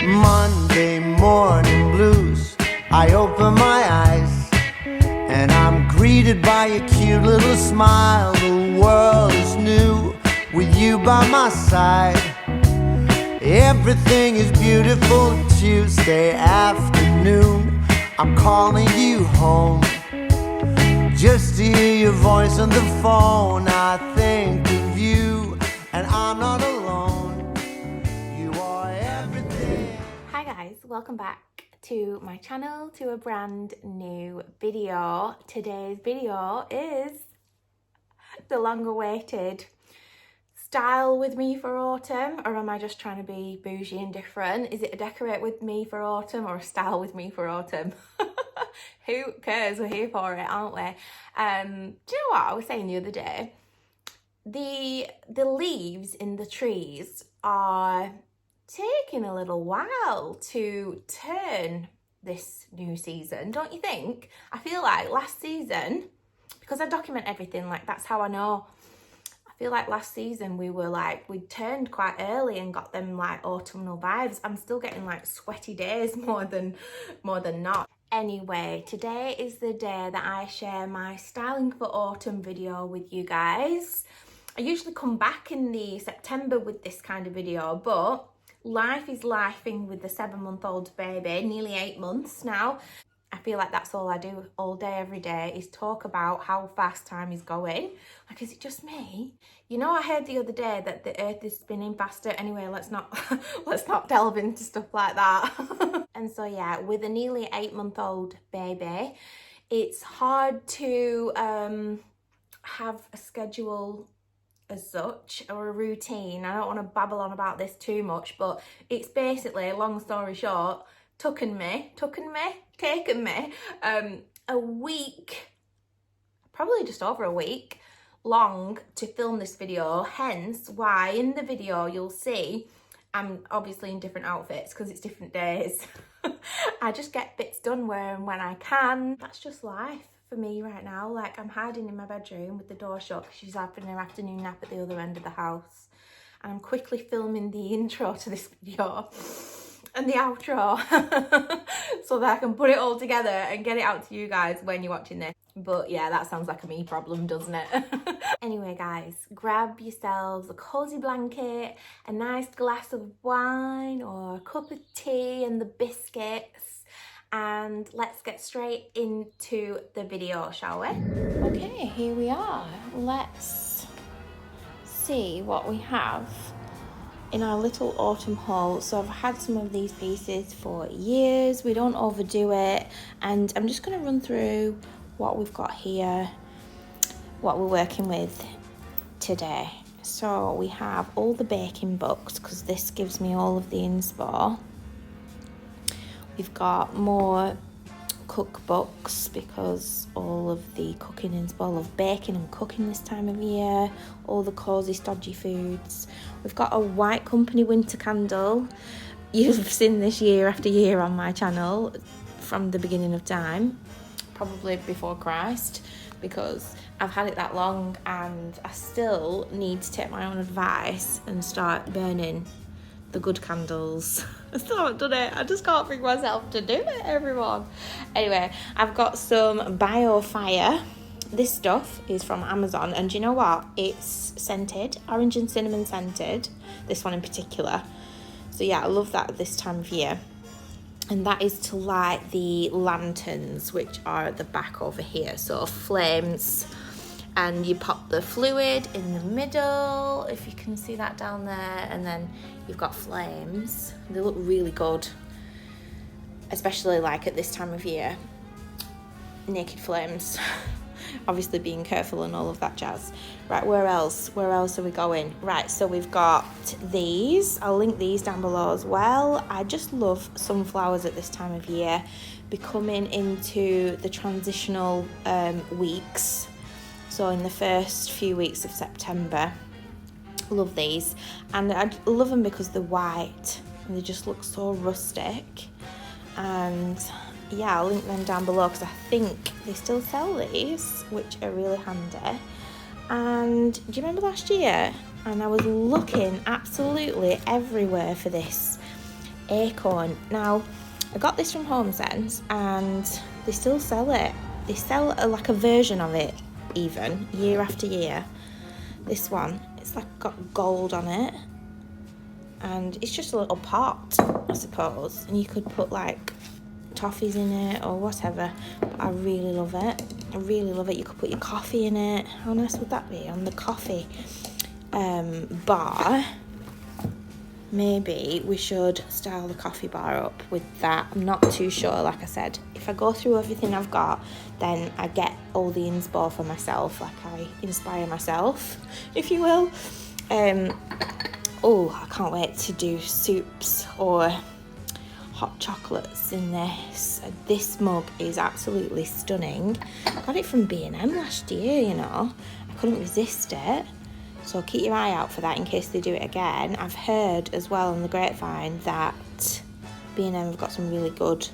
Monday morning blues. I open my eyes and I'm greeted by a cute little smile. The world is new with you by my side. Everything is beautiful. Tuesday afternoon, I'm calling you home just to hear your voice on the phone. I think of you and I'm not alone. You are everything. Hi guys, welcome back to my channel, to a brand new video. Today's video is the long awaited style with me for autumn, or am I just trying to be bougie and different? Is it a decorate with me for autumn or a style with me for autumn? Who cares? We're here for it, aren't we? Do you know what I was saying the other day? The leaves in the trees are taking a little while to turn this new season, don't you think? I feel like last season, because I document everything, like that's how I know. I feel like last season we turned quite early and got them like autumnal vibes. I'm still getting like sweaty days more than not. Anyway, today is the day that I share my styling for autumn video with you guys. I usually come back in the September with this kind of video, but life is lifing with the 7-month-old baby, nearly 8 months now. I feel like that's all I do all day, every day, is talk about how fast time is going. Like, is it just me? You know, I heard the other day that the earth is spinning faster. Anyway, let's not delve into stuff like that. And so yeah, with a nearly 8-month-old baby, it's hard to have a schedule as such, or a routine. I don't want to babble on about this too much, but it's basically, long story short, taken me a week, probably just over a week long to film this video, hence why in the video you'll see I'm obviously in different outfits because it's different days. I just get bits done where and when I can. That's just life for me right now. Like, I'm hiding in my bedroom with the door shut because she's having her afternoon nap at the other end of the house, and I'm quickly filming the intro to this video and the outro so that I can put it all together and get it out to you guys when you're watching this. But yeah, that sounds like a me problem, doesn't it? Anyway guys, grab yourselves a cozy blanket, a nice glass of wine or a cup of tea and the biscuits, and let's get straight into the video, shall we? Okay, here we are. Let's see what we have in our little autumn haul. So I've had some of these pieces for years. We don't overdo it, and I'm just going to run through what we've got here, what we're working with today. So we have all the baking books because this gives me all of the inspo. We've got more cookbooks because all of the cooking inspo. I love baking and cooking this time of year. All the cosy stodgy foods. We've got a White Company winter candle. You've seen this year after year on my channel from the beginning of time, probably before Christ, because I've had it that long and I still need to take my own advice and start burning the good candles. I still haven't done it. I just can't bring myself to do it, everyone. Anyway, I've got some Bio Fire. This stuff is from Amazon, and do you know what? It's scented, orange and cinnamon scented, this one in particular. So yeah, I love that at this time of year. And that is to light the lanterns, which are at the back over here. So flames, and you pop the fluid in the middle, if you can see that down there, and then you've got flames. They look really good, especially like at this time of year. Naked flames. Obviously being careful and all of that jazz. Right, where else are we going? Right, so we've got these. I'll link these down below as well. I just love sunflowers at this time of year. Becoming into the transitional weeks. So in the first few weeks of September. Love these. And I love them because they're white and they just look so rustic. And yeah, I'll link them down below because I think they still sell these, which are really handy. And do you remember last year? And I was looking absolutely everywhere for this acorn. Now, I got this from HomeSense and they still sell it. They sell like a version of it even, year after year. This one, it's like got gold on it. And it's just a little pot, I suppose. And you could put like toffees in it or whatever. But I really love it. I really love it. You could put your coffee in it. How nice would that be on the coffee bar? Maybe we should style the coffee bar up with that. I'm not too sure. Like I said, if I go through everything I've got, then I get all the inspo for myself. Like I inspire myself, if you will. Oh, I can't wait to do soups or hot chocolates in this. This mug is absolutely stunning. I got it from B&M last year, you know. I couldn't resist it. So keep your eye out for that in case they do it again. I've heard as well on the grapevine that B&M have got some really good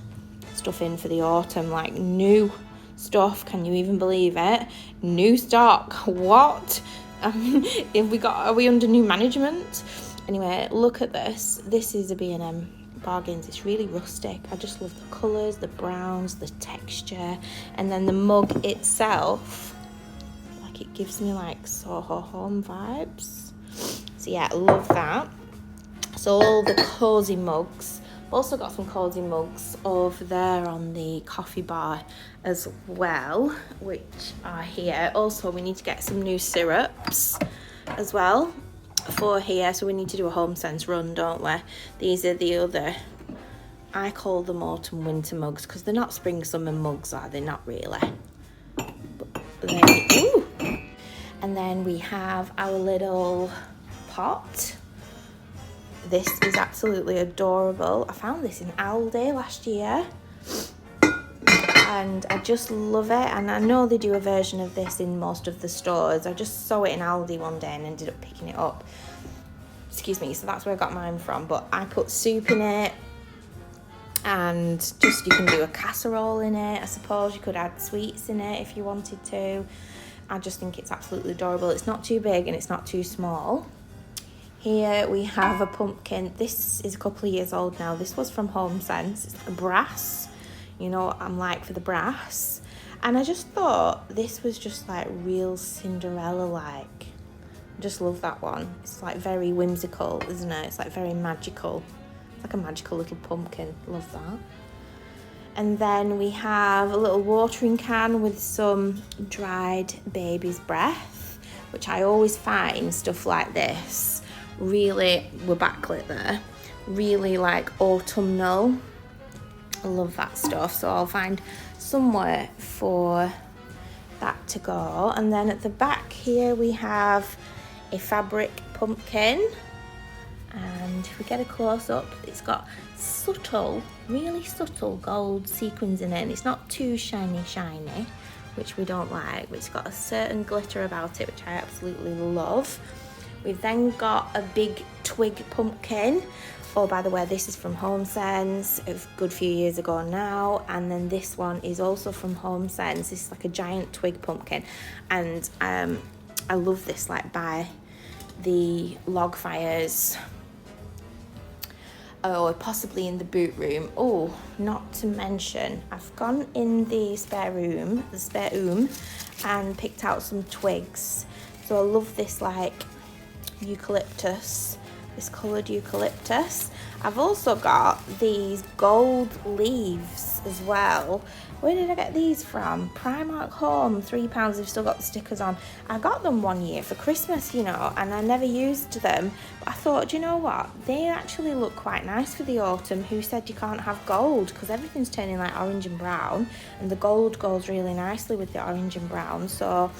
stuff in for the autumn, like new stuff. Can you even believe it? New stock. What? Are we under new management? Anyway, look at this. This is a B&M bargains. It's really rustic. I just love the colours, the browns, the texture, and then the mug itself. It gives me like Soho Home vibes. So yeah, I love that. So all the cozy mugs. Also got some cozy mugs over there on the coffee bar as well, which are here. Also, we need to get some new syrups as well for here. So we need to do a HomeSense run, don't we? These are the other, I call them autumn winter mugs because they're not spring summer mugs, are they? Not really. Ooh. And then we have our little pot. This is absolutely adorable. I found this in Aldi last year and I just love it. And I know they do a version of this in most of the stores. I just saw it in Aldi one day and ended up picking it up. Excuse me, so that's where I got mine from. But I put soup in it and just you can do a casserole in it. I suppose you could add sweets in it if you wanted to. I just think it's absolutely adorable. It's not too big and it's not too small. Here we have a pumpkin. This is a couple of years old now. This was from HomeSense. It's like a brass. You know what I'm like for the brass. And I just thought this was just like real Cinderella-like. I just love that one. It's like very whimsical, isn't it? It's like very magical. It's like a magical little pumpkin. Love that. And then we have a little watering can with some dried baby's breath, which I always find stuff like this really, we're backlit there, really like autumnal. I love that stuff. So I'll find somewhere for that to go. And then at the back here we have a fabric pumpkin. And if we get a close up, it's got subtle, really subtle gold sequins in it. And it's not too shiny, which we don't like. But it's got a certain glitter about it, which I absolutely love. We've then got a big twig pumpkin. Oh, by the way, this is from HomeSense, a good few years ago now. And then this one is also from HomeSense. This is like a giant twig pumpkin. And I love this, like by the log fires. Or possibly in the boot room. Oh, not to mention, I've gone in the spare room, and picked out some twigs. So I love this like eucalyptus, this coloured eucalyptus. I've also got these gold leaves as well. Where did I get these from? Primark Home, £3. They've still got the stickers on. I got them one year for Christmas, you know, and I never used them. But I thought, do you know what? They actually look quite nice for the autumn. Who said you can't have gold? Because everything's turning like orange and brown, and the gold goes really nicely with the orange and brown. So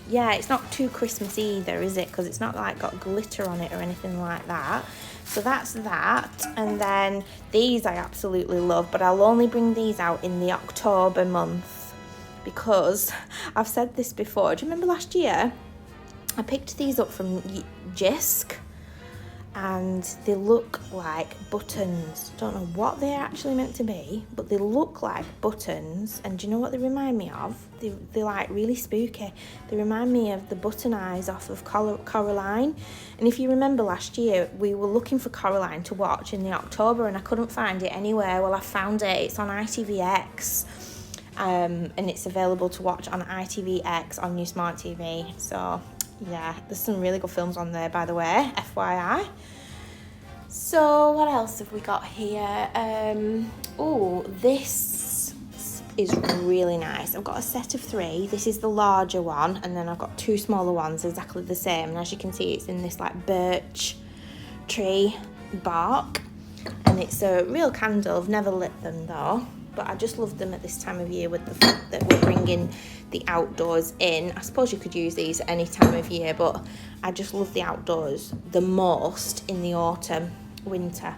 yeah, it's not too Christmas either, is it? Because it's not like got glitter on it or anything like that. So that's that. And then these I absolutely love, but I'll only bring these out in the October month because I've said this before. Do you remember last year? I picked these up from Jisk and they look like buttons. Don't know what they're actually meant to be, but they look like buttons. And do you know what they remind me of? They're like really spooky. They remind me of the button eyes off of Coraline. And if you remember last year, we were looking for Coraline to watch in the October, and I couldn't find it anywhere. Well, I found it. It's on ITVX. And it's available to watch on ITVX on your smart TV. So yeah, there's some really good films on there, by the way, FYI. So what else have we got here? Oh, this is really nice. I've got a set of 3. This is the larger one, and then I've got 2 smaller ones exactly the same. And as you can see, it's in this like birch tree bark, and it's a real candle. I've never lit them though, but I just love them at this time of year with the fact that we're bringing the outdoors in. I suppose you could use these at any time of year, but I just love the outdoors the most in the autumn, winter.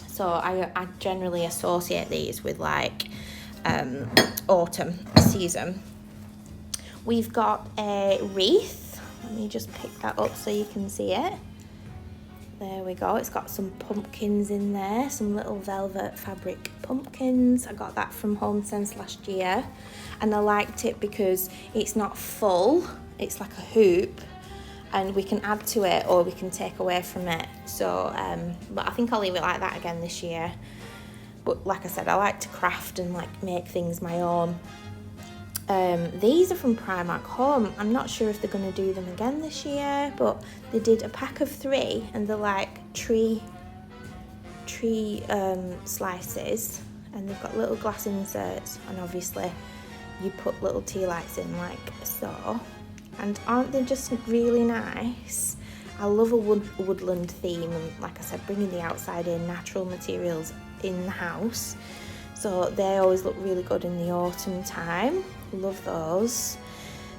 So I generally associate these with like autumn season. We've got a wreath. Let me just pick that up so you can see it. There we go. It's got some pumpkins in there, some little velvet fabric pumpkins. I got that from Home Sense last year, and I liked it because it's not full. It's like a hoop, and we can add to it or we can take away from it. So, but I think I'll leave it like that again this year. But like I said, I like to craft and like make things my own. These are from Primark Home. I'm not sure if they're going to do them again this year, but they did a pack of 3, and they're like tree slices, and they've got little glass inserts, and obviously you put little tea lights in like so. And aren't they just really nice? I love a woodland theme, and like I said, bringing the outside in, natural materials in the house. So they always look really good in the autumn time. Love those.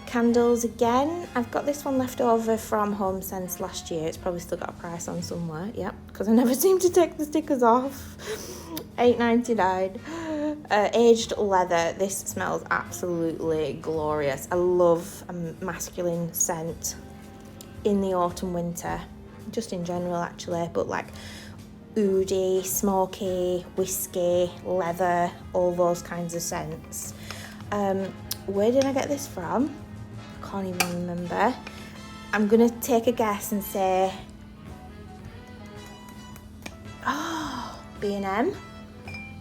Candles again. I've got this one left over from Home Sense last year. It's probably still got a price on somewhere. Yep, because I never seem to take the stickers off. $8.99. Aged leather. This smells absolutely glorious. I love a masculine scent in the autumn, winter. Just in general, actually. But like oody, smoky, whiskey, leather, all those kinds of scents. Where did I get this from? I can't even remember. I'm gonna take a guess and say, oh, B&M.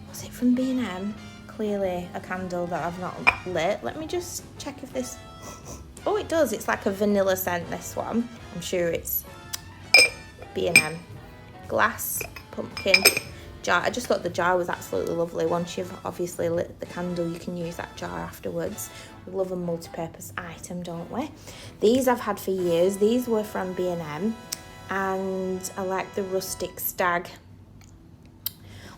Was it from B&M? Clearly a candle that I've not lit. Let me just check if this, oh, it does. It's like a vanilla scent, this one. I'm sure it's B&M. Glass, pumpkin, jar. I just thought the jar was absolutely lovely. Once you've obviously lit the candle, you can use that jar afterwards. We love a multi-purpose item, don't we? These I've had for years. These were from B&M, and I like the rustic stag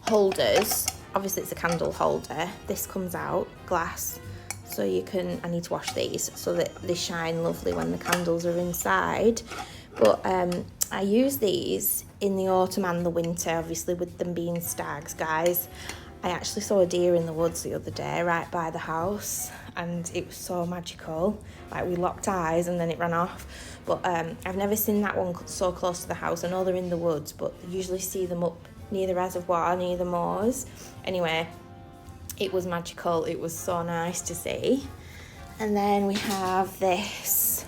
holders. Obviously it's a candle holder. This comes out glass, so you can, I need to wash these so that they shine lovely when the candles are inside. But I use these in the autumn and the winter, obviously with them being stags, guys. I actually saw a deer in the woods the other day right by the house, and it was so magical. Like, we locked eyes and then it ran off. But I've never seen that one so close to the house. I know they're in the woods, but you usually see them up near the reservoir, near the moors. Anyway, it was magical. It was so nice to see. And then we have this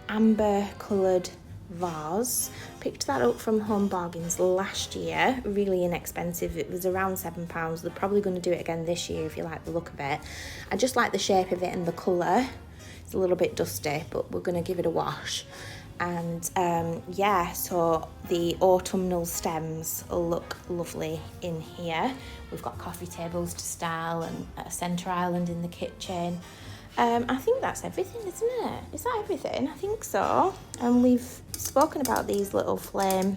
amber coloured vase. Picked that up from Home Bargains last year. Really inexpensive. It was around £7. They're probably going to do it again this year if you like the look of it. I just like the shape of it and the colour. It's a little bit dusty, but we're going to give it a wash. And yeah, so the autumnal stems look lovely in here. We've got coffee tables to style and a centre island in the kitchen. I think that's everything, isn't it? Is that everything? I think so. And we've spoken about these little flame,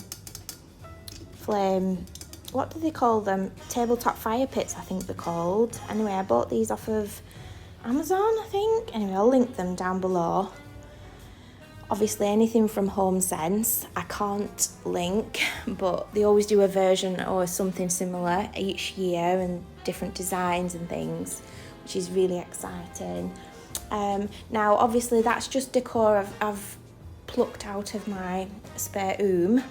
what do they call them? Tabletop fire pits, I think they're called. Anyway, I bought these off of Amazon, I think. Anyway, I'll link them down below. Obviously, anything from Home Sense, I can't link, but they always do a version or something similar each year and different designs and things, which is really exciting. Now, obviously, that's just decor I've plucked out of my spare room.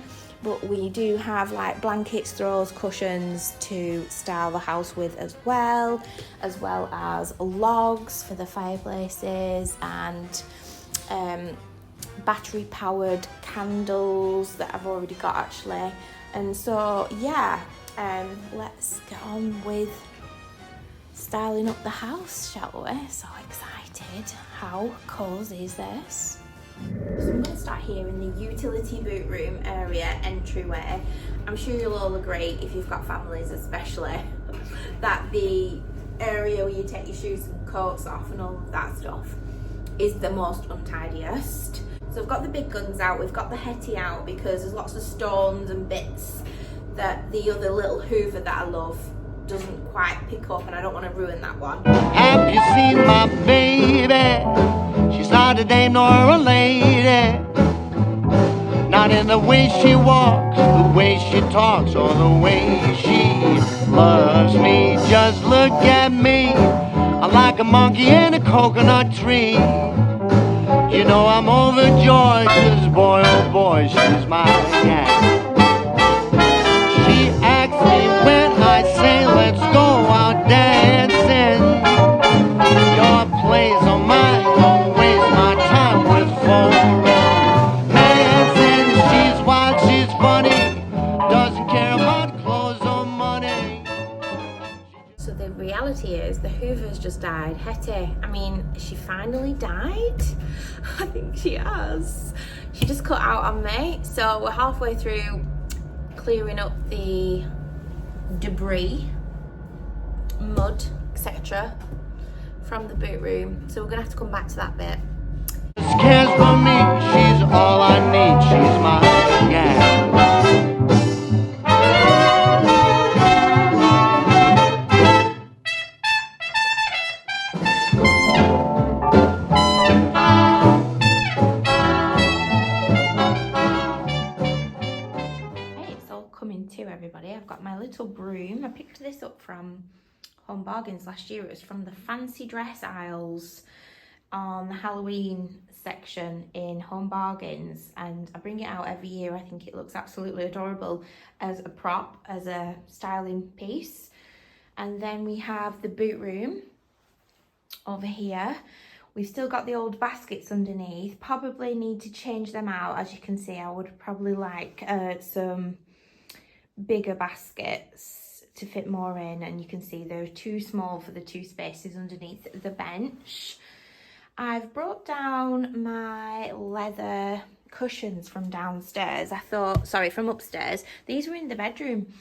but we do have like blankets, throws, cushions to style the house with as well as logs for the fireplaces and battery powered candles that I've already got actually. And so yeah, let's get on with styling up the house, shall we? So excited. How cozy is this? So I'm going to start here in the utility boot room area entryway. I'm sure you'll all agree, if you've got families especially, that the area where you take your shoes and coats off and all of that stuff is the most untidiest. So I've got the big guns out, we've got the Hetty out because there's lots of stones and bits that the other little Hoover that I love doesn't quite pick up, and I don't want to ruin that one. Have you seen my baby? She's not a dame nor a lady. Not in the way she walks, the way she talks, or the way she loves me. Just look at me, I'm like a monkey in a coconut tree. You know I'm overjoyed, 'cause boy oh boy, she's my gal. She asks me when I say let's go out dancing. Your place or mine, don't waste my time with romancing. She's wild, she's funny, doesn't care about clothes or money. So the reality is the Hoover's just died. Hetty, I mean, she finally died? I think she has. She just cut out on me. So we're halfway through clearing up the debris, mud, etc. from the boot room. So we're gonna have to come back to that bit. Cares for me, she's all I need, she's my gal. To everybody, I've got my little broom. I picked this up from Home Bargains last year. It was from the fancy dress aisles on the Halloween section in Home Bargains, and I bring it out every year. I think it looks absolutely adorable as a prop, as a styling piece. And then we have the boot room over here. We've still got the old baskets underneath. Probably need to change them out. As you can see, I would probably like some bigger baskets to fit more in, and you can see they're too small for the two spaces underneath the bench. I've brought down my leather cushions from downstairs. From upstairs. These were in the bedroom,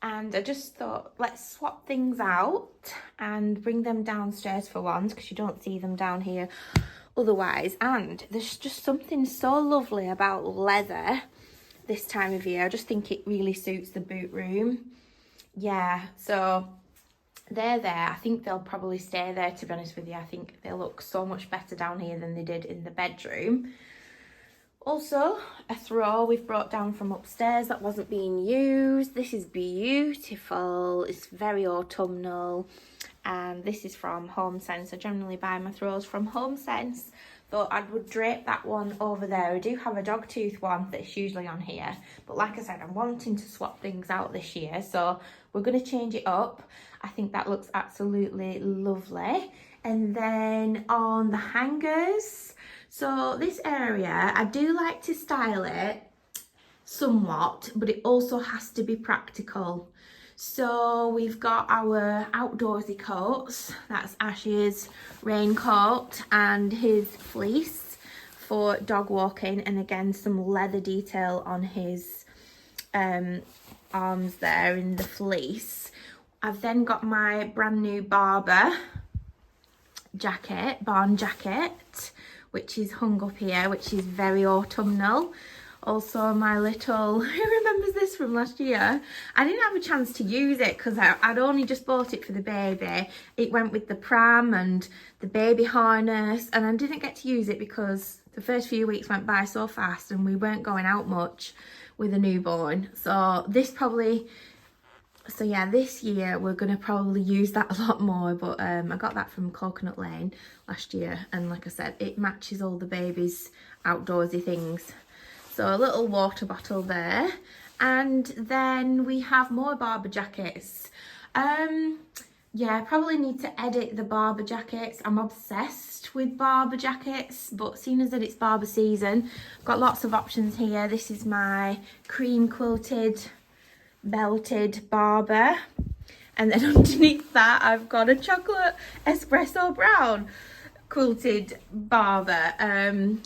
and I just thought, let's swap things out and bring them downstairs for once, because you don't see them down here otherwise. And there's just something so lovely about leather this time of year. I just think it really suits the boot room. Yeah, so they're there. I think they'll probably stay there, to be honest with you. I think they look so much better down here than they did in the bedroom. Also, a throw we've brought down from upstairs that wasn't being used. This is beautiful. It's very autumnal. And this is from Home Sense. I generally buy my throws from Home Sense. Thought I would drape that one over there. I do have a dog tooth one that's usually on here, but like I said, I'm wanting to swap things out this year, so we're going to change it up. I think that looks absolutely lovely. And then on the hangers, so this area, I do like to style it somewhat, but it also has to be practical. So we've got our outdoorsy coats. That's Ash's raincoat and his fleece for dog walking, and again some leather detail on his arms there in the fleece. I've then got my brand new Barber jacket, barn jacket, which is hung up here, which is very autumnal. Also my little, who remembers this from last year? I didn't have a chance to use it because I'd only just bought it for the baby. It went with the pram and the baby harness, and I didn't get to use it because the first few weeks went by so fast and we weren't going out much with a newborn. So this year we're going to probably use that a lot more. But I got that from Coconut Lane last year, and like I said, it matches all the baby's outdoorsy things. So a little water bottle there. And then we have more Barber jackets. Yeah, I probably need to edit the Barber jackets. I'm obsessed with Barber jackets, but seeing as that it's Barber season, I've got lots of options here. This is my cream quilted belted Barber. And then underneath that, I've got a chocolate espresso brown quilted Barber.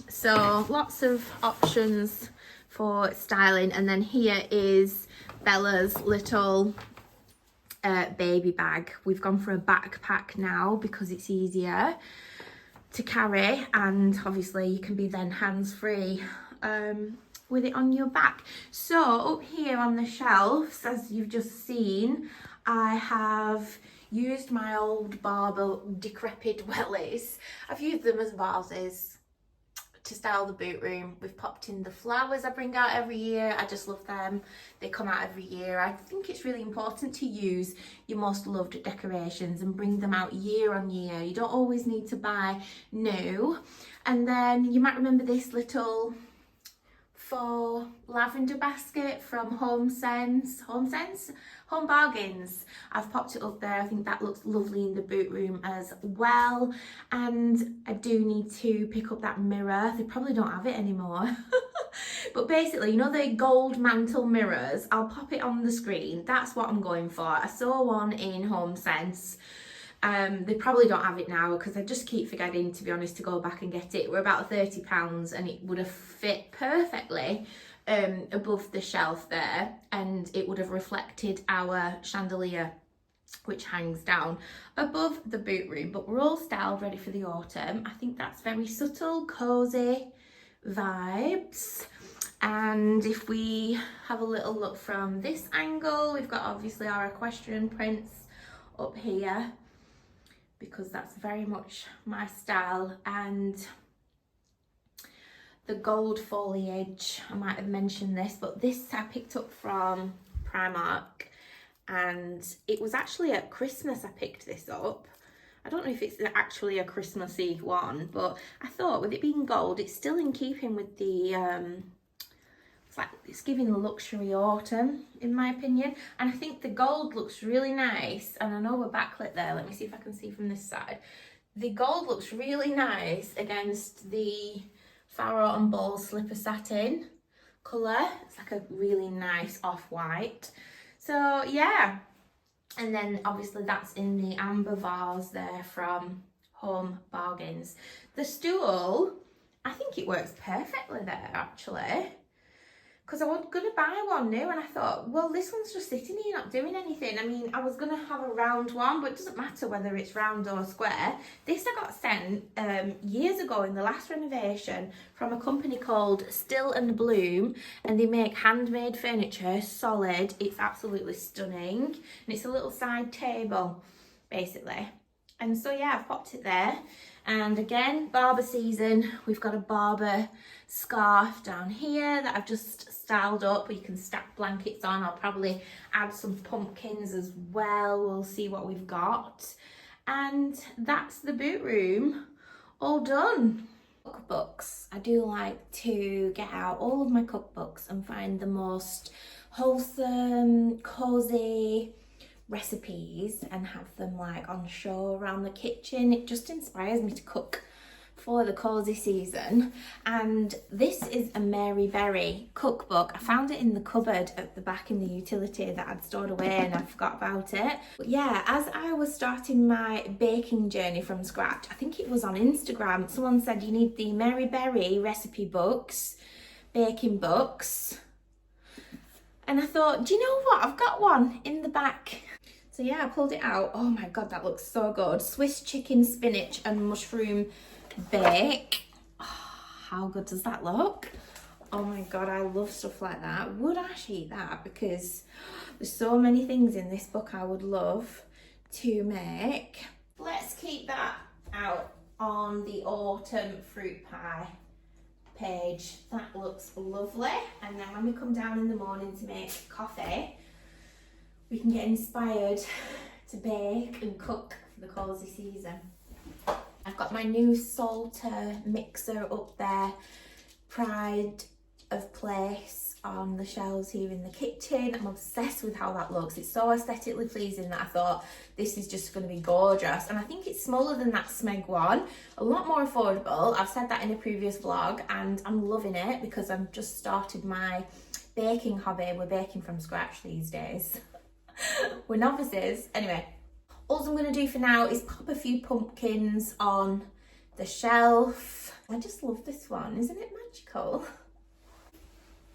So lots of options for styling. And then here is Bella's little baby bag. We've gone for a backpack now because it's easier to carry, and obviously you can be then hands-free with it on your back. So up here on the shelves, as you've just seen, I have used my old Barber decrepit wellies. I've used them as vases to style the boot room. We've popped in the flowers I bring out every year. I just love them. They come out every year. I think it's really important to use your most loved decorations and bring them out year on year. You don't always need to buy new. And then you might remember this little faux lavender basket from Home Bargains. I've popped it up there. I think that looks lovely in the boot room as well. And I do need to pick up that mirror. They probably don't have it anymore. But basically, you know the gold mantle mirrors? I'll pop it on the screen. That's what I'm going for. I saw one in HomeSense. They probably don't have it now because I just keep forgetting, to be honest, to go back and get it. We're about £30 and it would have fit perfectly above the shelf there, and it would have reflected our chandelier which hangs down above the boot room. But we're all styled, ready for the autumn. I think that's very subtle, cosy vibes. And if we have a little look from this angle, we've got obviously our equestrian prints up here, because that's very much my style. And the gold foliage, I might have mentioned this, but this I picked up from Primark, and it was actually at Christmas I picked this up. I don't know if it's actually a Christmassy one, but I thought with it being gold, it's still in keeping with the it's giving a luxury autumn, in my opinion. And I think the gold looks really nice. And I know we're backlit there. Let me see if I can see from this side. The gold looks really nice against the Farrow and Ball slipper satin colour. It's like a really nice off-white. So yeah. And then obviously that's in the amber vase there from Home Bargains. The stool, I think it works perfectly there actually, because I was going to buy one new and I thought, well, this one's just sitting here not doing anything. I mean, I was going to have a round one, but it doesn't matter whether it's round or square. This I got sent years ago in the last renovation from a company called Still and Bloom, and they make handmade furniture, solid. It's absolutely stunning. And it's a little side table, basically. And so, yeah, I've popped it there. And again, Barber season, we've got a Barber scarf down here that I've just styled up. You can stack blankets on. I'll probably add some pumpkins as well. We'll see what we've got. And that's the boot room all done. Cookbooks. I do like to get out all of my cookbooks and find the most wholesome, cozy recipes and have them like on show around the kitchen. It just inspires me to cook for the cozy season. And this is a Mary Berry cookbook. I found it in the cupboard at the back in the utility that I'd stored away and I forgot about it. But yeah, as I was starting my baking journey from scratch, I think it was on Instagram, someone said you need the Mary Berry recipe books, baking books. And I thought, do you know what? I've got one in the back. So yeah, I pulled it out. Oh my God, that looks so good. Swiss chicken, spinach and mushroom bake. Oh, how good does that look? Oh my God, I love stuff like that. Would I eat that? Because there's so many things in this book I would love to make. Let's keep that out on the autumn fruit pie page. That looks lovely. And then when we come down in the morning to make coffee, we can get inspired to bake and cook for the cozy season. I've got my new salter mixer up there, Pride of place on the shelves here in the kitchen. I'm obsessed with how that looks. It's so aesthetically pleasing that I thought this is just going to be gorgeous. And I think it's smaller than that Smeg one, a lot more affordable. I've said that in a previous vlog and I'm loving it because I've just started my baking hobby. We're baking from scratch these days. We're novices. Anyway, all I'm going to do for now is pop a few pumpkins on the shelf. I just love this one. Isn't it magical?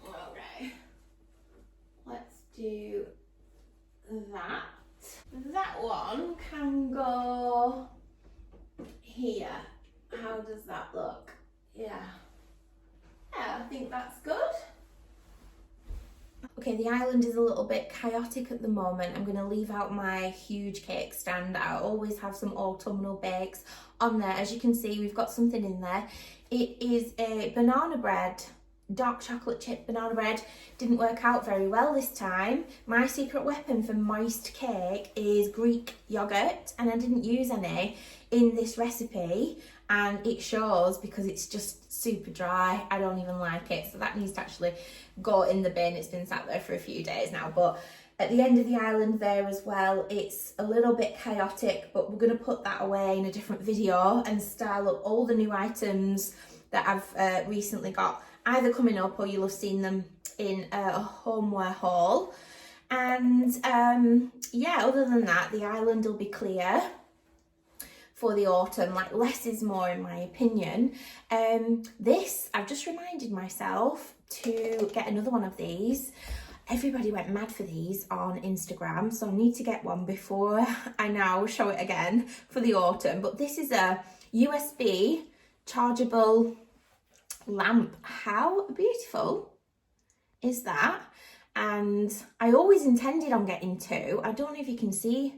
Okay, let's do that. That one can go here. How does that look? Yeah, I think that's good. Okay, the island is a little bit chaotic at the moment. I'm going to leave out my huge cake stand. I always have some autumnal bakes on there. As you can see, we've got something in there. It is a banana bread, dark chocolate chip banana bread. Didn't work out very well this time. My secret weapon for moist cake is Greek yogurt, and I didn't use any in this recipe, and it shows because it's just super dry. I don't even like it, so that needs to actually go in the bin. It's been sat there for a few days now, but at the end of the island there as well, it's a little bit chaotic, but we're going to put that away in a different video and style up all the new items that I've recently got either coming up or you'll have seen them in a homeware haul. And yeah, other than that, the island will be clear for the autumn. Like, less is more in my opinion. This, I've just reminded myself to get another one of these. Everybody went mad for these on Instagram, so I need to get one before I now show it again for the autumn. But this is a USB chargeable lamp. How beautiful is that? And I always intended on getting two. I don't know if you can see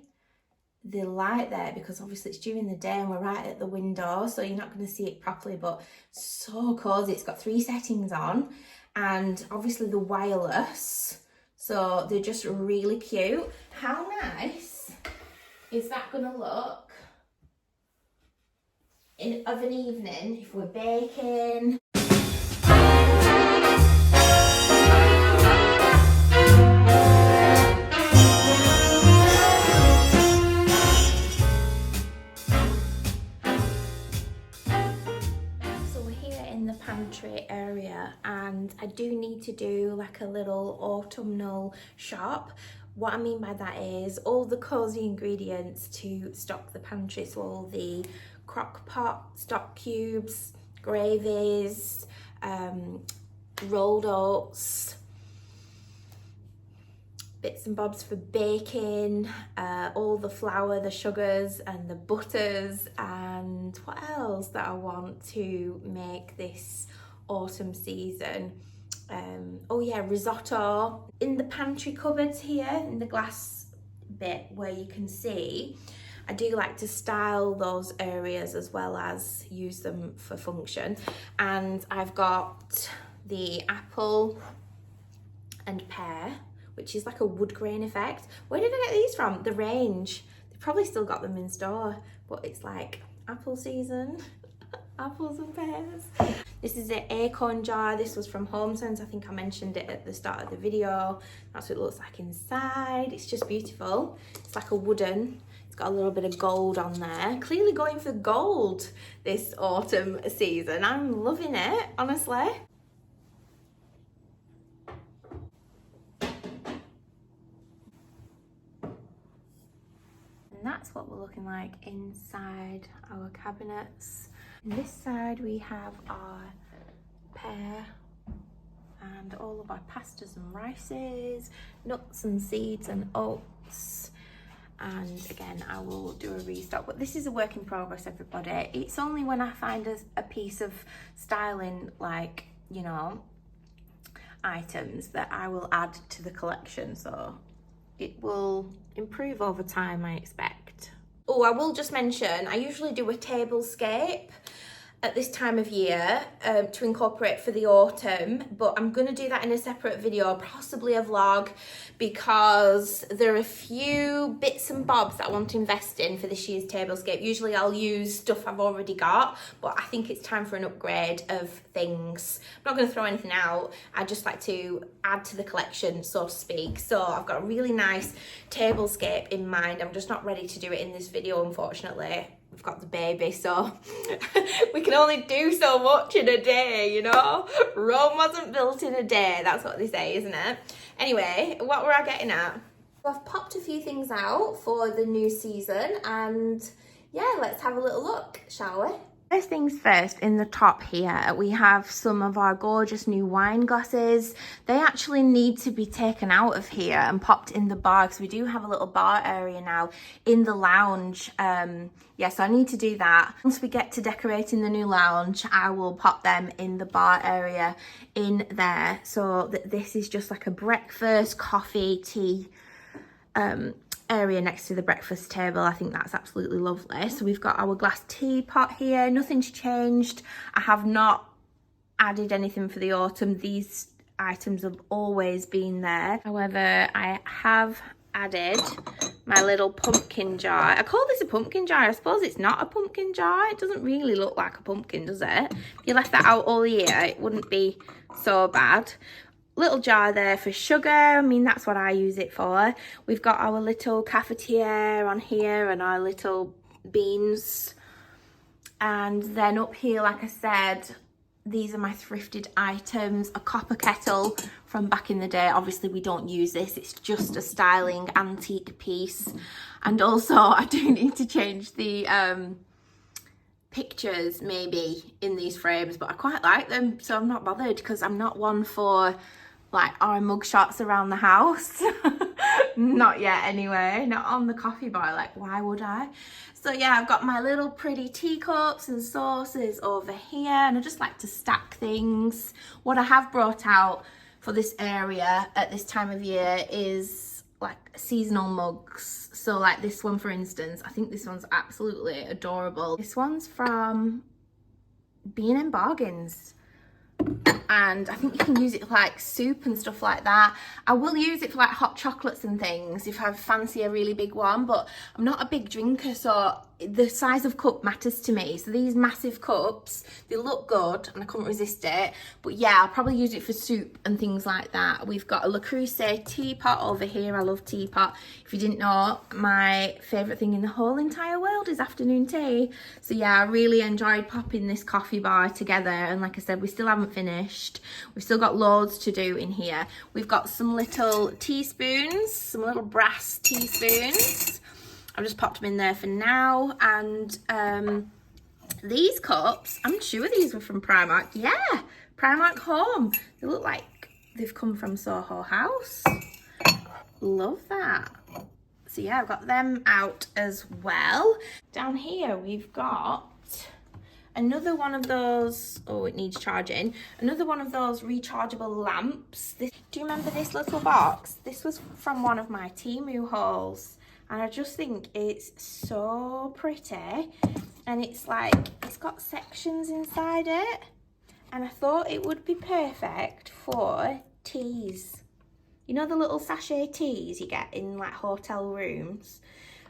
the light there because obviously it's during the day and we're right at the window, so you're not going to see it properly, but so cozy. It's got 3 settings on and obviously the wireless, so they're just really cute. How nice is that going to look of an evening if we're baking? Area, and I do need to do like a little autumnal shop. What I mean by that is all the cozy ingredients to stock the pantry, so all the crock pot, stock cubes, gravies, rolled oats, bits and bobs for baking, all the flour, the sugars and the butters, and what else that I want to make this autumn season. Oh yeah, risotto. In the pantry cupboards here, in the glass bit where you can see, I do like to style those areas as well as use them for function. And I've got the apple and pear, which is like a wood grain effect. Where did I get these from? The Range. They've probably still got them in store, but it's like apple season. Apples and pears. This is an acorn jar. This was from HomeSense. I think I mentioned it at the start of the video. That's what it looks like inside. It's just beautiful. It's like a wooden. It's got a little bit of gold on there. Clearly going for gold this autumn season. I'm loving it, honestly. And that's what we're looking like inside our cabinets. On this side we have our pear and all of our pastas and rices, nuts and seeds and oats. And again, I will do a restock, but this is a work in progress, everybody. It's only when I find a piece of styling, like, you know, items that I will add to the collection, so it will improve over time, I expect. Oh, I will just mention, I usually do a tablescape at this time of year to incorporate for the autumn, but I'm going to do that in a separate video, possibly a vlog, because there are a few bits and bobs that I want to invest in for this year's tablescape. Usually I'll use stuff I've already got, but I think it's time for an upgrade of things. I'm not going to throw anything out. I just like to add to the collection, so to speak. So I've got a really nice tablescape in mind. I'm just not ready to do it in this video, unfortunately. We've got the baby, so we can only do so much in a day, you know? Rome wasn't built in a day, that's what they say, isn't it? Anyway, what were I getting at? I've popped a few things out for the new season, and yeah, let's have a little look, shall we? First things first, in the top here, we have some of our gorgeous new wine glasses. They actually need to be taken out of here and popped in the bar, because we do have a little bar area now in the lounge. Yeah, so I need to do that. Once we get to decorating the new lounge, I will pop them in the bar area in there. So this is just like a breakfast, coffee, tea, area next to the breakfast table. I think that's absolutely lovely. So we've got our glass teapot here. Nothing's changed. I have not added anything for the autumn. These items have always been there. However, I have added my little pumpkin jar. I call this a pumpkin jar. I suppose it's not a pumpkin jar. It doesn't really look like a pumpkin, does it? If you left that out all year, it wouldn't be so bad. Little jar there for sugar. I mean, that's what I use it for. We've got our little cafetiere on here and our little beans. And then up here, like I said, these are my thrifted items. A copper kettle from back in the day. Obviously, we don't use this. It's just a styling antique piece. And also, I do need to change the pictures maybe in these frames, but I quite like them, so I'm not bothered, because I'm not one for like our mug shots around the house. Not yet anyway, not on the coffee bar, like why would I? So yeah, I've got my little pretty teacups and saucers over here, and I just like to stack things. What I have brought out for this area at this time of year is like seasonal mugs. So like this one, for instance, I think this one's absolutely adorable. This one's from B&M Bargains, and I think you can use it for like soup and stuff like that. I will use it for like hot chocolates and things if I fancy a really big one, but I'm not a big drinker, so the size of cup matters to me. So these massive cups, they look good and I couldn't resist it, but yeah, I'll probably use it for soup and things like that. We've got a Le Creuset teapot over here. I love teapot. If you didn't know, my favourite thing in the whole entire world is afternoon tea. So yeah, I really enjoyed popping this coffee bar together, and like I said, we still haven't finished. We've still got loads to do in here. We've got some little teaspoons, some little brass teaspoons. I've just popped them in there for now. And these cups, I'm sure these were from Primark. Yeah, Primark Home. They look like they've come from Soho House. Love that. So yeah, I've got them out as well. Down here we've got another one of those, oh, it needs charging. Another one of those rechargeable lamps. Do you remember this little box? This was from one of my Temu hauls. And I just think it's so pretty. And it's like, it's got sections inside it. And I thought it would be perfect for teas. You know the little sachet teas you get in like hotel rooms?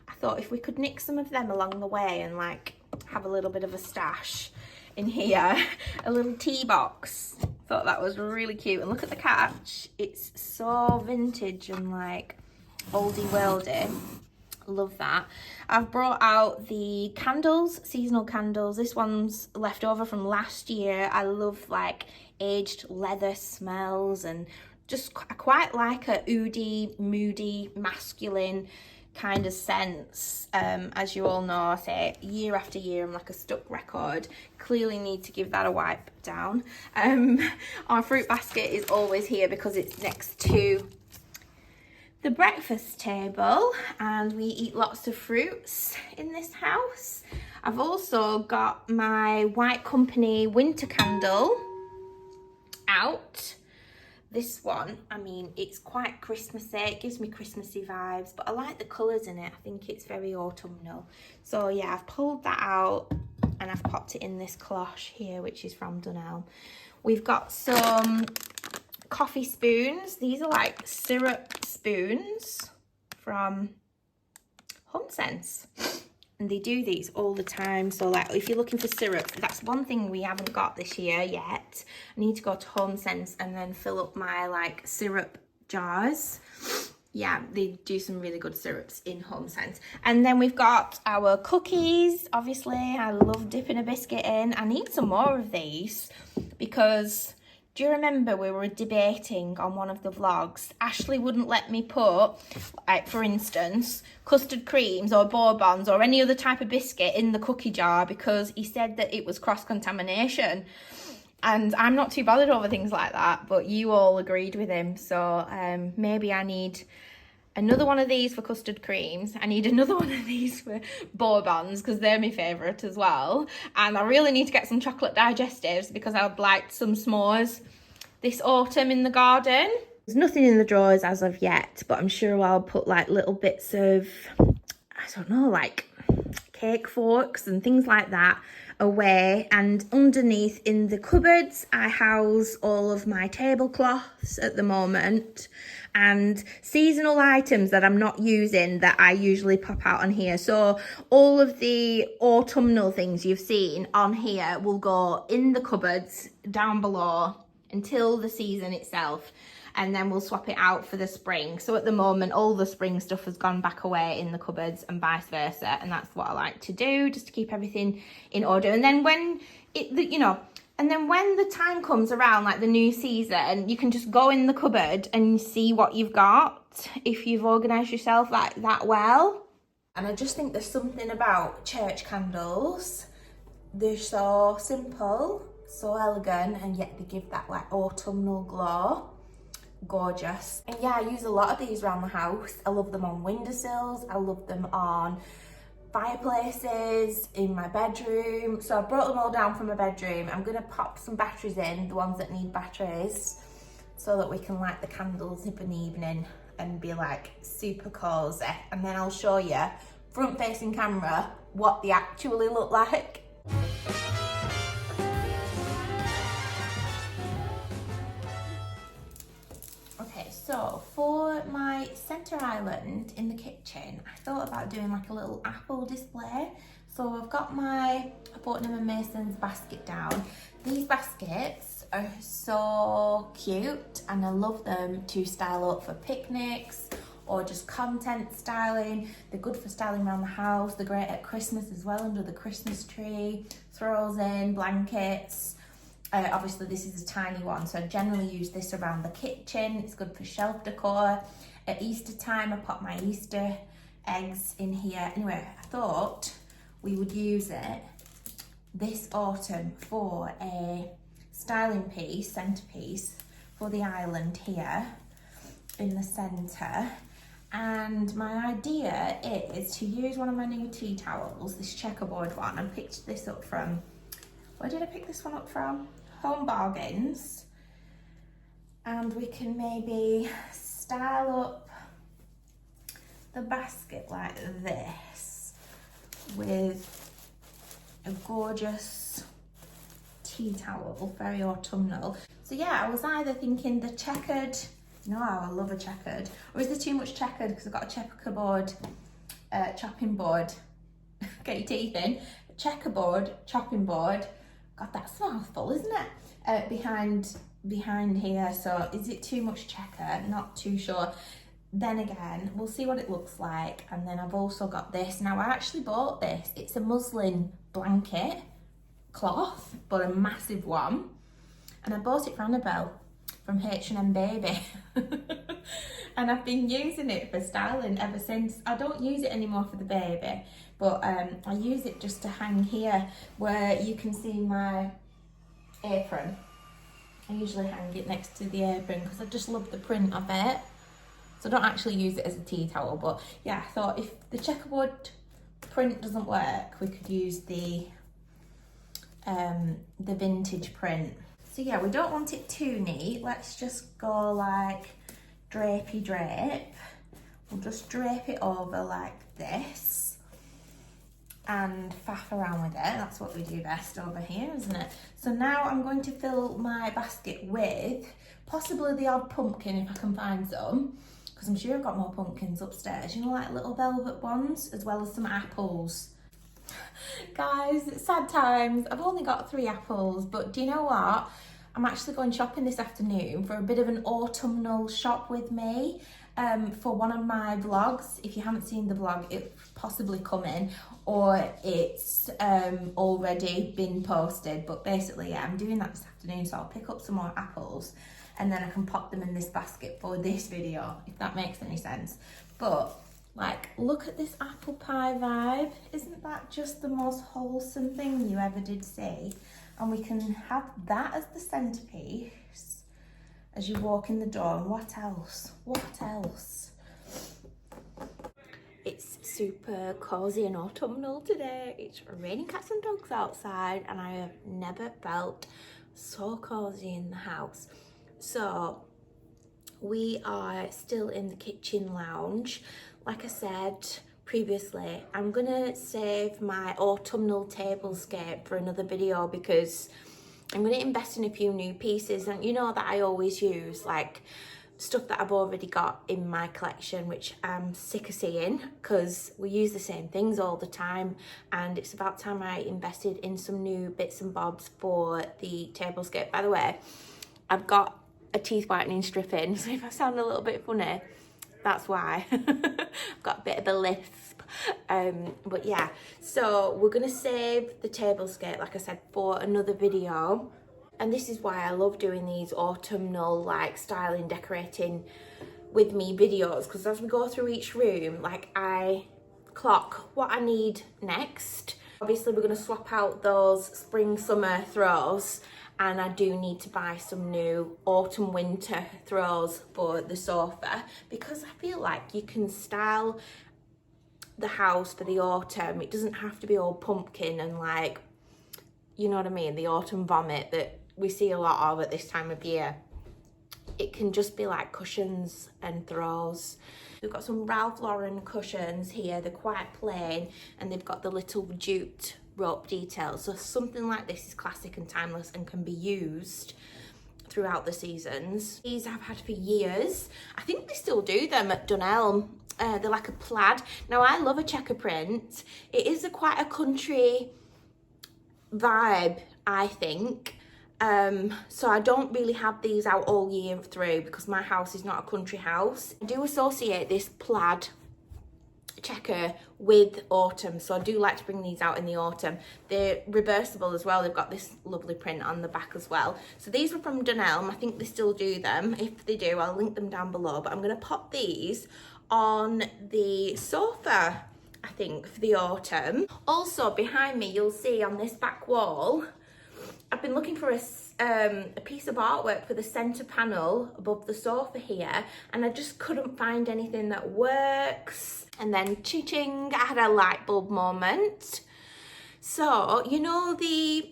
I thought if we could nick some of them along the way and like have a little bit of a stash in here, a little tea box. Thought that was really cute. And look at the catch. It's so vintage and like oldie worldy. Love that. I've brought out the candles, seasonal candles. This one's left over from last year. I love like aged leather smells, and just I quite like a oody, moody, masculine kind of sense. As you all know, I say year after year I'm like a stuck record. Clearly need to give that a wipe down. Our fruit basket is always here because it's next to the breakfast table, and we eat lots of fruits in this house. I've also got my White Company winter candle out. This one, I mean, it's quite Christmassy. It gives me Christmassy vibes, but I like the colours in it. I think it's very autumnal. So yeah, I've pulled that out, and I've popped it in this cloche here, which is from Dunelm. We've got some coffee spoons. These are like syrup spoons from HomeSense. And they do these all the time. So like if you're looking for syrup, that's one thing we haven't got this year yet. I need to go to HomeSense and then fill up my like syrup jars. Yeah, they do some really good syrups in HomeSense. And then we've got our cookies. Obviously, I love dipping a biscuit in. I need some more of these because do you remember we were debating on one of the vlogs? Ashley wouldn't let me put, like for instance, custard creams or bourbons or any other type of biscuit in the cookie jar because he said that it was cross-contamination. And I'm not too bothered over things like that, but you all agreed with him. So maybe I need another one of these for custard creams. I need another one of these for bourbons because they're my favourite as well. And I really need to get some chocolate digestives because I would like some s'mores this autumn in the garden. There's nothing in the drawers as of yet, but I'm sure I'll put like little bits of, I don't know, like cake forks and things like that away. And underneath in the cupboards I house all of my tablecloths at the moment and seasonal items that I'm not using that I usually pop out on here. So all of the autumnal things you've seen on here will go in the cupboards down below until the season itself, and then we'll swap it out for the spring. So at the moment, all the spring stuff has gone back away in the cupboards and vice versa. And that's what I like to do, just to keep everything in order. And then when when the time comes around, like the new season, you can just go in the cupboard and see what you've got if you've organised yourself like that well. And I just think there's something about church candles. They're so simple, so elegant, and yet they give that like autumnal glow. Gorgeous. And yeah, I use a lot of these around the house. I love them on windowsills, I love them on fireplaces, in my bedroom. So I brought them all down from my bedroom. I'm gonna pop some batteries in, the ones that need batteries, so that we can light the candles of an evening and be like super cozy. And then I'll show you front facing camera what they actually look like. So for my centre island in the kitchen, I thought about doing like a little apple display. So I've got my Fortnum & Mason's basket down. These baskets are so cute and I love them to style up for picnics or just content styling. They're good for styling around the house. They're great at Christmas as well, under the Christmas tree. Throws in blankets. Obviously this is a tiny one, so I generally use this around the kitchen. It's good for shelf decor. At Easter time I pop my Easter eggs in here. Anyway, I thought we would use it this autumn for a styling piece, centerpiece for the island here in the centre. And my idea is to use one of my new tea towels, this checkerboard one. I picked this up from, where did I pick this one up from? Home Bargains. And we can maybe style up the basket like this with a gorgeous tea towel, very autumnal. So yeah, I was either thinking the checkered, no, I love a checkered, or is there too much checkered because I've got a checkerboard chopping board. Get your teeth in. A checkerboard chopping board. God, that's a mouthful, isn't it? Behind here. So is it too much checker? Not too sure. Then again, we'll see what it looks like. And then I've also got this. Now I actually bought this. It's a muslin blanket cloth, but a massive one. And I bought it for Annabelle from H&M Baby. And I've been using it for styling ever since. I don't use it anymore for the baby, but I use it just to hang here where you can see my apron. I usually hang it next to the apron because I just love the print of it. So I don't actually use it as a tea towel, but yeah, I thought if the checkerboard print doesn't work, we could use the vintage print. So yeah, we don't want it too neat. Let's just go like drapey drape. We'll just drape it over like this. and faff around with it. That's what we do best over here, isn't it? So now I'm going to fill my basket with possibly the odd pumpkin if I can find some, because I'm sure I've got more pumpkins upstairs, you know, like little velvet ones, as well as some apples. Guys, sad times. I've only got 3 apples, but do you know what? I'm actually going shopping this afternoon for a bit of an autumnal shop with me for one of my vlogs. If you haven't seen the vlog, it's possibly coming, or it's already been posted. But basically, yeah, I'm doing that this afternoon, so I'll pick up some more apples and then I can pop them in this basket for this video, if that makes any sense. But like, look at this apple pie vibe. Isn't that just the most wholesome thing you ever did see? And we can have that as the centerpiece as you walk in the door. And what else? What else? It's super cozy and autumnal today. It's raining cats and dogs outside, and I have never felt so cozy in the house. So we are still in the kitchen lounge. Like I said previously, I'm gonna save my autumnal tablescape for another video because I'm gonna invest in a few new pieces, and you know that I always use like stuff that I've already got in my collection, which I'm sick of seeing because we use the same things all the time, and it's about time I invested in some new bits and bobs for the tablescape. By the way, I've got a teeth whitening strip in, so if I sound a little bit funny, that's why. I've got a bit of a lisp. But yeah, so we're gonna save the tablescape, like I said, for another video. And this is why I love doing these autumnal like styling, decorating with me videos, because as we go through each room, like I clock what I need next. Obviously we're gonna swap out those spring summer throws, and I do need to buy some new autumn winter throws for the sofa, because I feel like you can style the house for the autumn. It doesn't have to be all pumpkin and like, you know what I mean, the autumn vomit that we see a lot of at this time of year. It can just be like cushions and throws. We've got some Ralph Lauren cushions here. They're quite plain and they've got the little jute rope details. So something like this is classic and timeless and can be used throughout the seasons. These I've had for years. I think they still do them at Dunelm. They're like a plaid. Now I love a checker print. It is quite a country vibe, I think. So I don't really have these out all year through because my house is not a country house. I do associate this plaid checker with autumn, so I do like to bring these out in the autumn. They're reversible as well. They've got this lovely print on the back as well. So these were from Dunelm. I think they still do them. If they do, I'll link them down below, but I'm going to pop these on the sofa, I think, for the autumn. Also behind me, you'll see on this back wall, I've been looking for a piece of artwork for the centre panel above the sofa here, and I just couldn't find anything that works. And then ching, I had a light bulb moment. So, you know the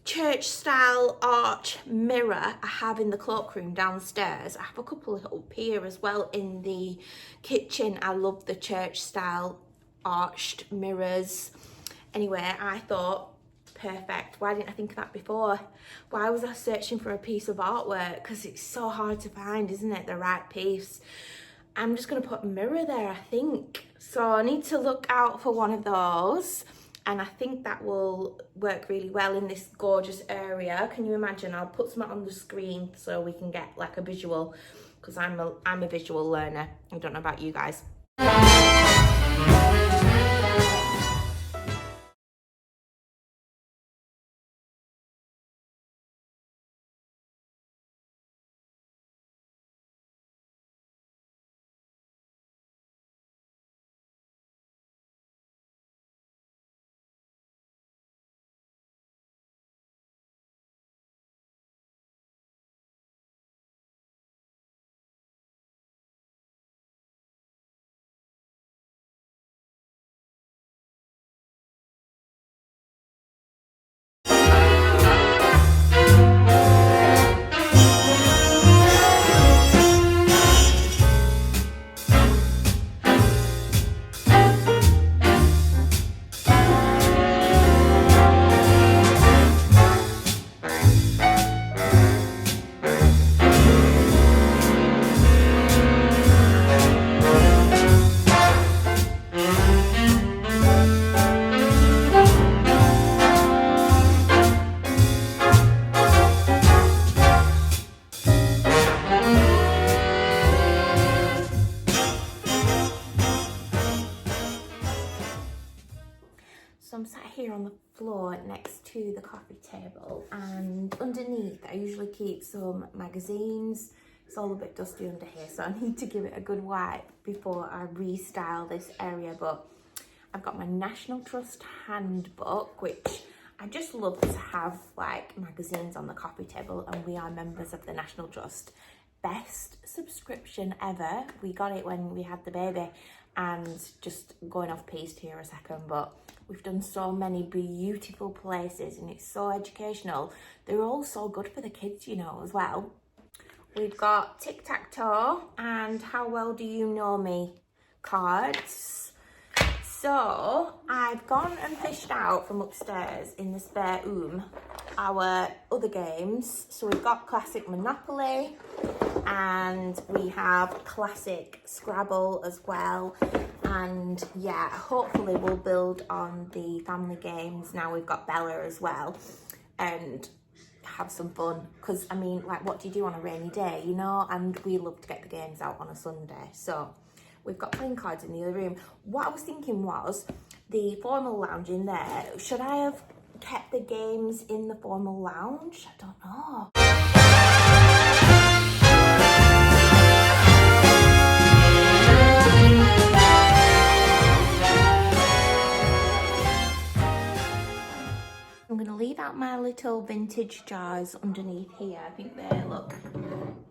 church style arch mirror I have in the cloakroom downstairs? I have a couple up here as well in the kitchen. I love the church style arched mirrors. Anyway, I thought, perfect. Why didn't I think of that before? Why was I searching for a piece of artwork? Because it's so hard to find, isn't it? The right piece. I'm just going to put a mirror there, I think. So I need to look out for one of those. And I think that will work really well in this gorgeous area. Can you imagine? I'll put some on the screen so we can get like a visual, because I'm a visual learner. I don't know about you guys. So I'm sat here on the floor next to the coffee table, and underneath I usually keep some magazines. It's all a bit dusty under here, so I need to give it a good wipe before I restyle this area. But I've got my National Trust handbook, which I just love to have like magazines on the coffee table, and we are members of the National Trust. Best subscription ever. We got it when we had the baby, and just going off piste here a second, but we've done so many beautiful places and it's so educational. They're all so good for the kids, you know, as well. We've got tic-tac-toe and how well do you know me cards. So I've gone and fished out from upstairs in the spare room our other games. So we've got classic Monopoly and we have classic Scrabble as well. And yeah, hopefully we'll build on the family games. Now we've got Bella as well and have some fun. Because I mean, like, what do you do on a rainy day, you know? And we love to get the games out on a Sunday. So we've got playing cards in the other room. What I was thinking was the formal lounge in there. Should I have kept the games in the formal lounge? I don't know. I'm going to leave out my little vintage jars underneath here. I think they look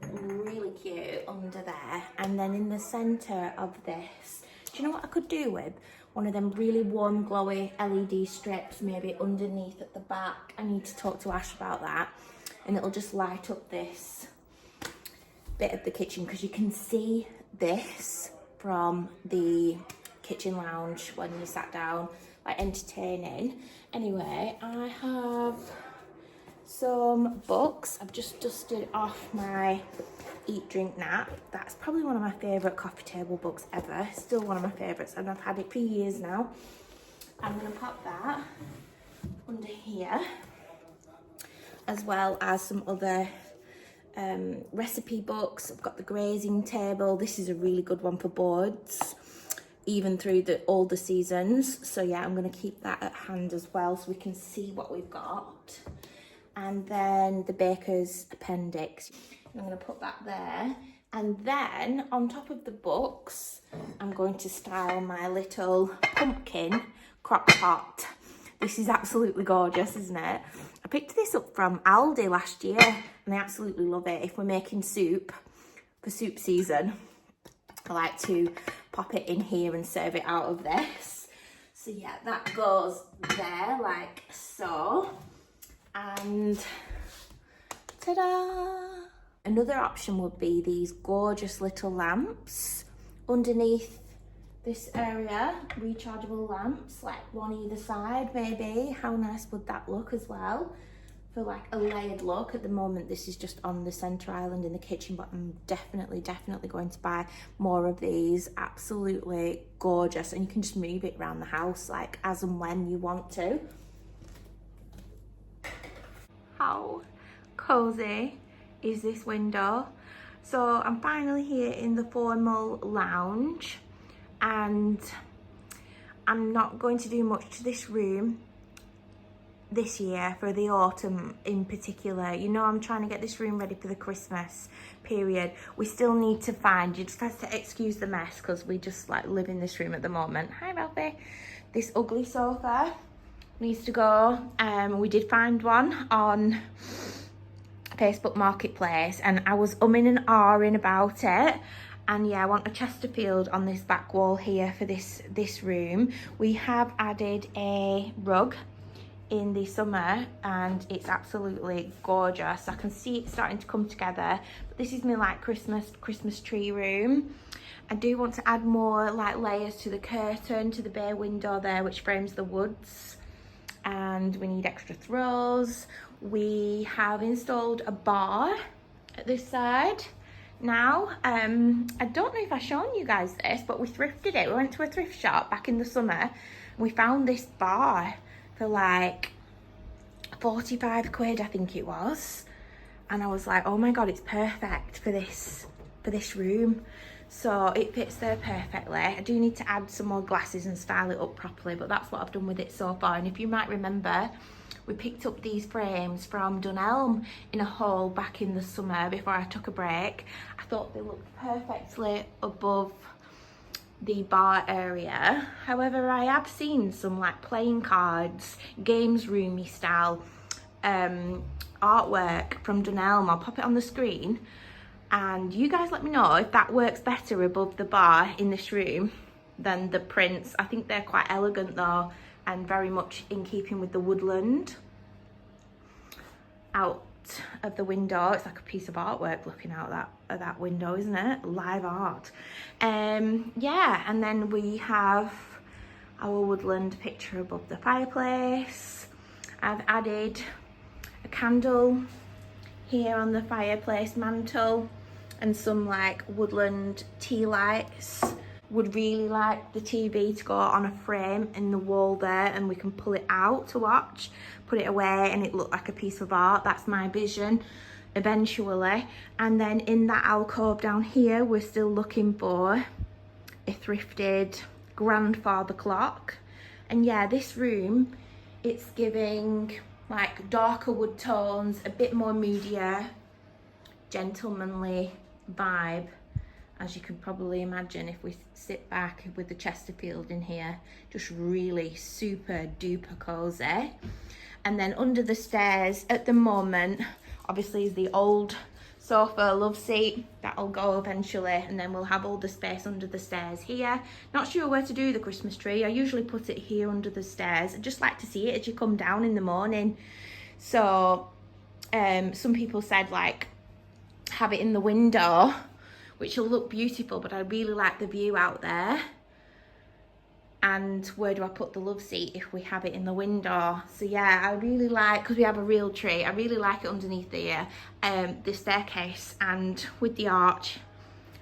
really cute under there. And then in the centre of this, do you know what I could do with? One of them really warm, glowy LED strips, maybe underneath at the back. I need to talk to Ash about that. And it'll just light up this bit of the kitchen, because you can see this from the kitchen lounge when you sat down, like entertaining. Anyway, I have some books. I've just dusted off my Eat, Drink, Nap. That's probably one of my favourite coffee table books ever. Still one of my favourites, and I've had it for years now. I'm going to pop that under here, as well as some other recipe books. I've got the grazing table. This is a really good one for boards, even through all the seasons. So yeah, I'm going to keep that at hand as well, so we can see what we've got. And then the baker's appendix, I'm going to put that there. And then on top of the books, I'm going to style my little pumpkin crock pot. This is absolutely gorgeous, isn't it? I picked this up from Aldi last year and I absolutely love it. If we're making soup for soup season, I like to pop it in here and serve it out of this. So yeah, that goes there like so. And ta-da! Another option would be these gorgeous little lamps underneath this area, rechargeable lamps, like one either side maybe. How nice would that look as well? For like a layered look. At the moment this is just on the centre island in the kitchen, but I'm definitely going to buy more of these. Absolutely gorgeous, and you can just move it around the house like as and when you want to. How cozy is this window? So I'm finally here in the formal lounge, and I'm not going to do much to this room this year for the autumn in particular. You know, I'm trying to get this room ready for the Christmas period. We still need to find, you just have to excuse the mess because we just like live in this room at the moment. Hi Ralphie. This ugly sofa needs to go. We did find one on Facebook Marketplace and I was umming and ahhing about it. And yeah, I want a Chesterfield on this back wall here for this room. We have added a rug in the summer and it's absolutely gorgeous. I can see it starting to come together. But this is my like Christmas tree room. I do want to add more like layers to the curtain, to the bay window there, which frames the woods. And we need extra throws. We have installed a bar at this side. Now, I don't know if I've shown you guys this, but we thrifted it. We went to a thrift shop back in the summer. We found this bar for like 45 quid, I think it was. And I was like, oh my God, it's perfect for this room. so it fits there perfectly. I do need to add some more glasses and style it up properly, but that's what I've done with it so far. And if you might remember, we picked up these frames from Dunelm in a haul back in the summer before I took a break. I thought they looked perfectly above the bar area. However, I have seen some like playing cards, games roomy style artwork from Dunelm. I'll pop it on the screen and you guys let me know if that works better above the bar in this room than the prints. I think they're quite elegant though, and very much in keeping with the woodland out of the window. It's like a piece of artwork looking out that window, isn't it? Live art. Yeah, and then we have our woodland picture above the fireplace. I've added a candle here on the fireplace mantle and some like woodland tea lights. Would really like the TV to go on a frame in the wall there, and we can pull it out to watch, put it away and it look like a piece of art. That's my vision eventually. And then in that alcove down here, we're still looking for a thrifted grandfather clock. And yeah, this room, it's giving like darker wood tones, a bit more moodier, gentlemanly vibe, as you can probably imagine if we sit back with the Chesterfield in here. Just really super duper cozy. And then under the stairs at the moment, obviously, is the old sofa love seat. That'll go eventually, and then we'll have all the space under the stairs here. Not sure where to do the Christmas tree. I usually put it here under the stairs. I just like to see it as you come down in the morning. So some people said like have it in the window, which will look beautiful, but I really like the view out there. And where do I put the love seat if we have it in the window? So yeah, I really like, because we have a real tree, I really like it underneath the staircase and with the arch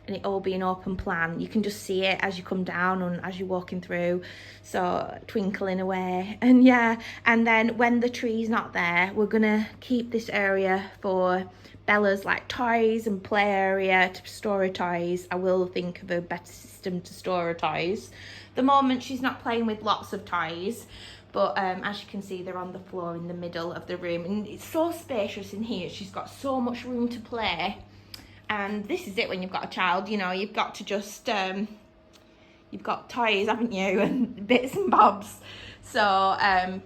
and it all being open plan. You can just see it as you come down and as you're walking through, so twinkling away. And yeah, and then when the tree's not there, we're gonna keep this area for Bella's like toys and play area to store her toys. I will think of a better system to store her toys. The moment she's not playing with lots of toys, but as you can see, they're on the floor in the middle of the room, and it's so spacious in here. She's got so much room to play, and this is it when you've got a child, you know, you've got to just you've got toys, haven't you, and bits and bobs. So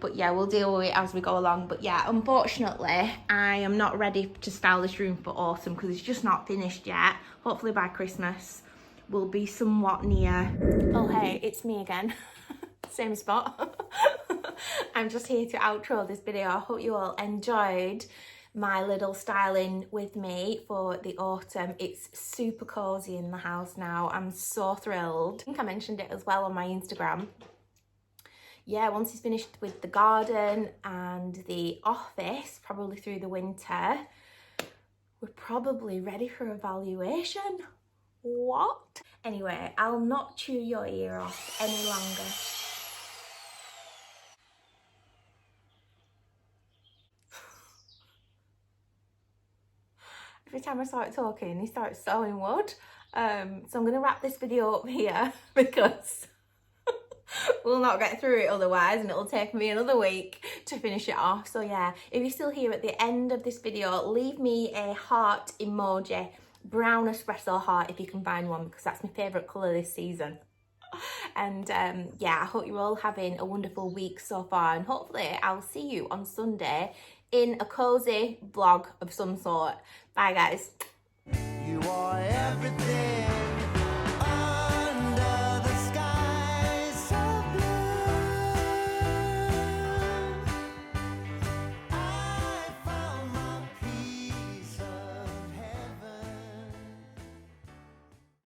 but yeah, we'll deal with it as we go along. But yeah, unfortunately I am not ready to style this room for autumn because it's just not finished yet. Hopefully by Christmas we'll be somewhat near. Oh hey, it's me again. Same spot. I'm just here to outro this video. I hope you all enjoyed my little styling with me for the autumn. It's super cozy in the house now. I'm so thrilled. I think I mentioned it as well on my Instagram. Yeah, once he's finished with the garden and the office, probably through the winter, we're probably ready for evaluation. What? Anyway, I'll not chew your ear off any longer. Every time I start talking, he starts sawing wood. So I'm going to wrap this video up here because we'll not get through it otherwise, and it'll take me another week to finish it off. So yeah, if you're still here at the end of this video, leave me a heart emoji, brown espresso heart if you can find one, because that's my favourite colour this season. And yeah, I hope you're all having a wonderful week so far, and hopefully I'll see you on Sunday in a cozy vlog of some sort. Bye guys. You are everything.